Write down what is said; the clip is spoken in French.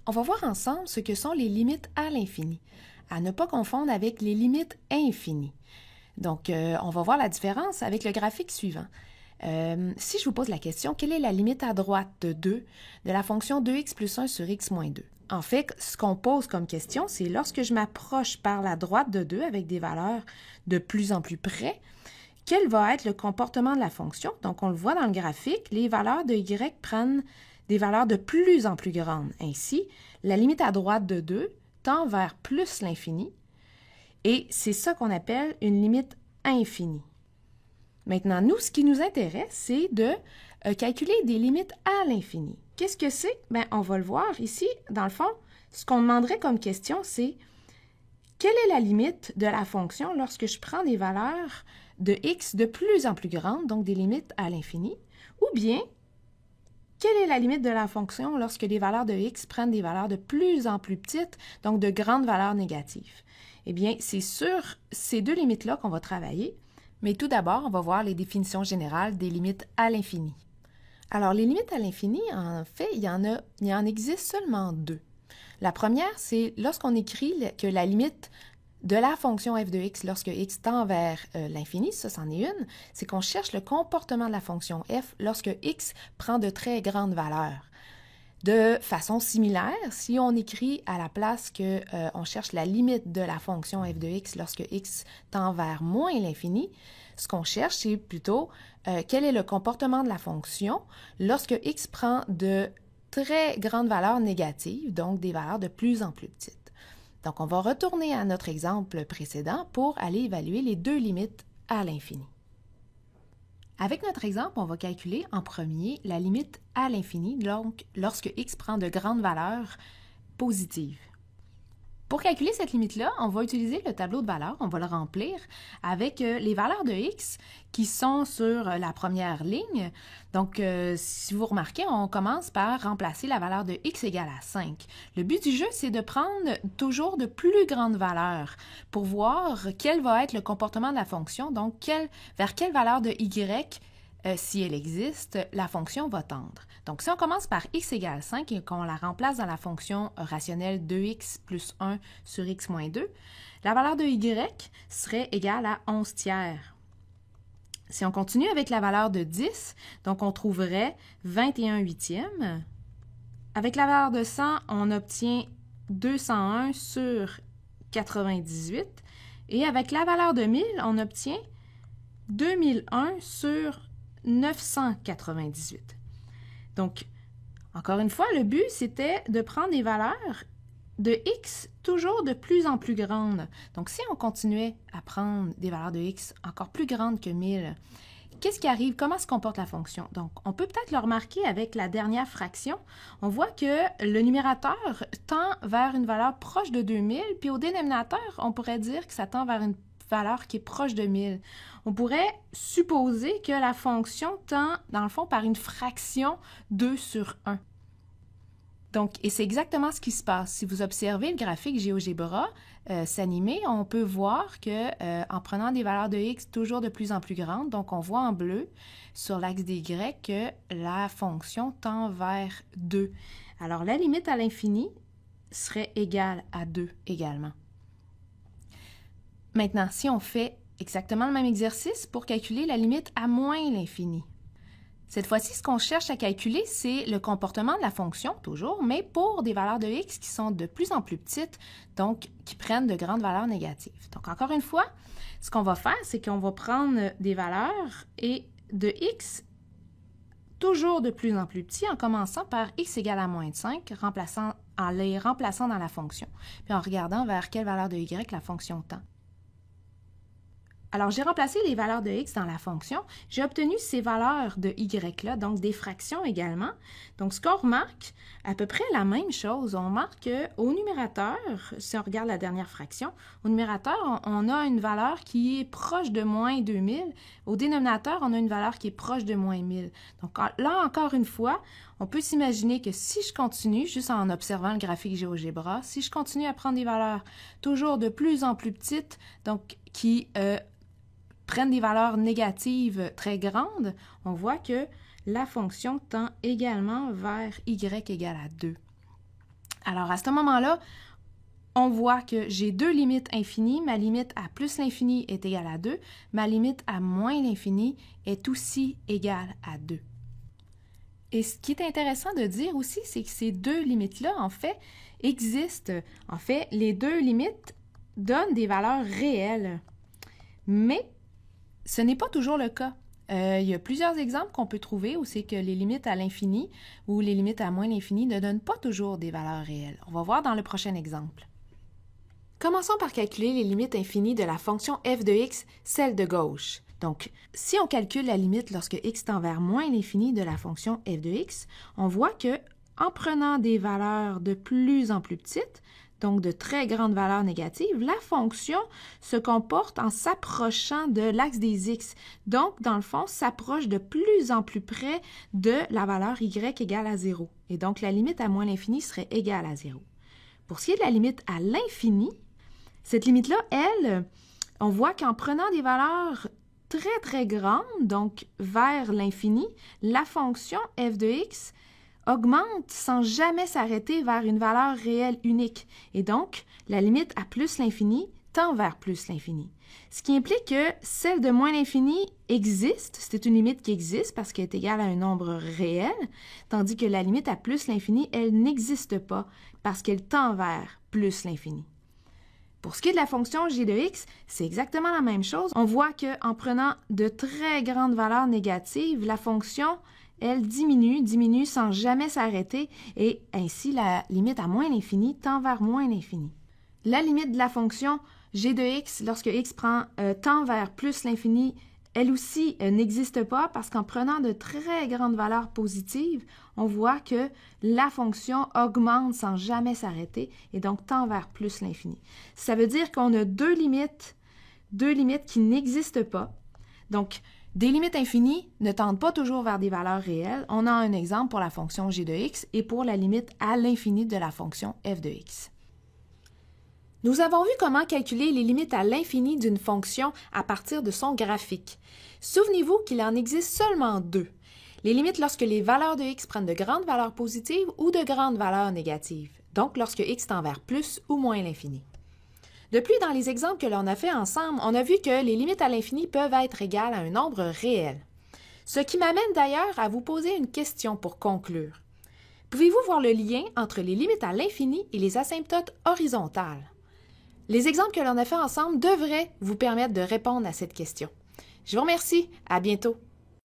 On va voir ensemble ce que sont les limites à l'infini, à ne pas confondre avec les limites infinies. Donc, on va voir la différence avec le graphique suivant. Si je vous pose la question, quelle est la limite à droite de 2 de la fonction 2x plus 1 sur x moins 2? En fait, ce qu'on pose comme question, c'est lorsque je m'approche par la droite de 2 avec des valeurs de plus en plus près, quel va être le comportement de la fonction? Donc, on le voit dans le graphique, les valeurs de y prennent des valeurs de plus en plus grandes. Ainsi, la limite à droite de 2 tend vers plus l'infini, et c'est ça qu'on appelle une limite infinie. Maintenant, nous, ce qui nous intéresse, c'est de calculer des limites à l'infini. Qu'est-ce que c'est? Bien, on va le voir ici. Dans le fond, ce qu'on demanderait comme question, c'est quelle est la limite de la fonction lorsque je prends des valeurs de x de plus en plus grandes, donc des limites à l'infini, ou bien quelle est la limite de la fonction lorsque les valeurs de x prennent des valeurs de plus en plus petites, donc de grandes valeurs négatives? Eh bien, c'est sur ces deux limites-là qu'on va travailler. Mais tout d'abord, on va voir les définitions générales des limites à l'infini. Alors, les limites à l'infini, en fait, il en existe seulement deux. La première, c'est lorsqu'on écrit que la limite de la fonction f de x lorsque x tend vers l'infini, ça, c'en est une, c'est qu'on cherche le comportement de la fonction f lorsque x prend de très grandes valeurs. De façon similaire, si on écrit à la place qu'on cherche la limite de la fonction f de x lorsque x tend vers moins l'infini, ce qu'on cherche, c'est plutôt quel est le comportement de la fonction lorsque x prend de très grandes valeurs négatives, donc des valeurs de plus en plus petites. Donc, on va retourner à notre exemple précédent pour aller évaluer les deux limites à l'infini. Avec notre exemple, on va calculer en premier la limite à l'infini, donc lorsque x prend de grandes valeurs positives. Pour calculer cette limite-là, on va utiliser le tableau de valeurs, on va le remplir avec les valeurs de x qui sont sur la première ligne. Donc, si vous remarquez, on commence par remplacer la valeur de x égale à 5. Le but du jeu, c'est de prendre toujours de plus grandes valeurs pour voir quel va être le comportement de la fonction, donc vers quelle valeur de y, si elle existe, la fonction va tendre. Donc, si on commence par x égale 5 et qu'on la remplace dans la fonction rationnelle 2x plus 1 sur x moins 2, la valeur de y serait égale à 11 tiers. Si on continue avec la valeur de 10, donc on trouverait 21 huitièmes. Avec la valeur de 100, on obtient 201 sur 98. Et avec la valeur de 1000, on obtient 2001 sur 998. Donc, encore une fois, le but, c'était de prendre des valeurs de x toujours de plus en plus grandes. Donc, si on continuait à prendre des valeurs de x encore plus grandes que 1000, qu'est-ce qui arrive? Comment se comporte la fonction? Donc, on peut peut-être le remarquer avec la dernière fraction. On voit que le numérateur tend vers une valeur proche de 2000, puis au dénominateur, on pourrait dire que ça tend vers une valeur qui est proche de 1000. On pourrait supposer que la fonction tend, dans le fond, par une fraction 2 sur 1. Donc, et c'est exactement ce qui se passe. Si vous observez le graphique GeoGebra s'animer, on peut voir que en prenant des valeurs de x toujours de plus en plus grandes, donc on voit en bleu sur l'axe des y que la fonction tend vers 2. Alors, la limite à l'infini serait égale à 2 également. Maintenant, si on fait exactement le même exercice pour calculer la limite à moins l'infini. Cette fois-ci, ce qu'on cherche à calculer, c'est le comportement de la fonction, toujours, mais pour des valeurs de x qui sont de plus en plus petites, donc qui prennent de grandes valeurs négatives. Donc, encore une fois, ce qu'on va faire, c'est qu'on va prendre des valeurs et de x toujours de plus en plus petits, en commençant par x égale à moins de 5, en les remplaçant dans la fonction, puis en regardant vers quelle valeur de y la fonction tend. Alors, j'ai remplacé les valeurs de x dans la fonction. J'ai obtenu ces valeurs de y-là, donc des fractions également. Donc, ce qu'on remarque, à peu près la même chose. On remarque qu'au numérateur, si on regarde la dernière fraction, au numérateur, on a une valeur qui est proche de moins 2000. Au dénominateur, on a une valeur qui est proche de moins 1000. Donc, là, encore une fois, on peut s'imaginer que si je continue, juste en observant le graphique GeoGebra, si je continue à prendre des valeurs toujours de plus en plus petites, donc qui prennent des valeurs négatives très grandes, on voit que la fonction tend également vers y égale à 2. Alors, à ce moment-là, on voit que j'ai deux limites infinies. Ma limite à plus l'infini est égale à 2. Ma limite à moins l'infini est aussi égale à 2. Et ce qui est intéressant de dire aussi, c'est que ces deux limites-là, en fait, existent. En fait, les deux limites donnent des valeurs réelles. Mais ce n'est pas toujours le cas. Il y a plusieurs exemples qu'on peut trouver où c'est que les limites à l'infini ou les limites à moins l'infini ne donnent pas toujours des valeurs réelles. On va voir dans le prochain exemple. Commençons par calculer les limites infinies de la fonction f de x, celle de gauche. Donc, si on calcule la limite lorsque x tend vers moins l'infini de la fonction f de x, on voit que, en prenant des valeurs de plus en plus petites, donc de très grandes valeurs négatives, la fonction se comporte en s'approchant de l'axe des x. Donc, dans le fond, s'approche de plus en plus près de la valeur y égale à 0. Et donc, la limite à moins l'infini serait égale à 0. Pour ce qui est de la limite à l'infini, cette limite-là, elle, on voit qu'en prenant des valeurs très, très grandes, donc vers l'infini, la fonction f de x augmente sans jamais s'arrêter vers une valeur réelle unique. Et donc, la limite à plus l'infini tend vers plus l'infini. Ce qui implique que celle de moins l'infini existe, c'est une limite qui existe parce qu'elle est égale à un nombre réel, tandis que la limite à plus l'infini, elle n'existe pas parce qu'elle tend vers plus l'infini. Pour ce qui est de la fonction g de x, c'est exactement la même chose. On voit qu'en prenant de très grandes valeurs négatives, la fonction, elle diminue sans jamais s'arrêter et ainsi la limite à moins l'infini tend vers moins l'infini. La limite de la fonction g de x, lorsque x tend vers plus l'infini, elle aussi n'existe pas parce qu'en prenant de très grandes valeurs positives, on voit que la fonction augmente sans jamais s'arrêter et donc tend vers plus l'infini. Ça veut dire qu'on a deux limites qui n'existent pas. Donc, des limites infinies ne tendent pas toujours vers des valeurs réelles. On a un exemple pour la fonction g de x et pour la limite à l'infini de la fonction f de x. Nous avons vu comment calculer les limites à l'infini d'une fonction à partir de son graphique. Souvenez-vous qu'il en existe seulement deux. Les limites lorsque les valeurs de x prennent de grandes valeurs positives ou de grandes valeurs négatives, donc lorsque x tend vers plus ou moins l'infini. Depuis, dans les exemples que l'on a fait ensemble, on a vu que les limites à l'infini peuvent être égales à un nombre réel. Ce qui m'amène d'ailleurs à vous poser une question pour conclure. Pouvez-vous voir le lien entre les limites à l'infini et les asymptotes horizontales? Les exemples que l'on a fait ensemble devraient vous permettre de répondre à cette question. Je vous remercie. À bientôt.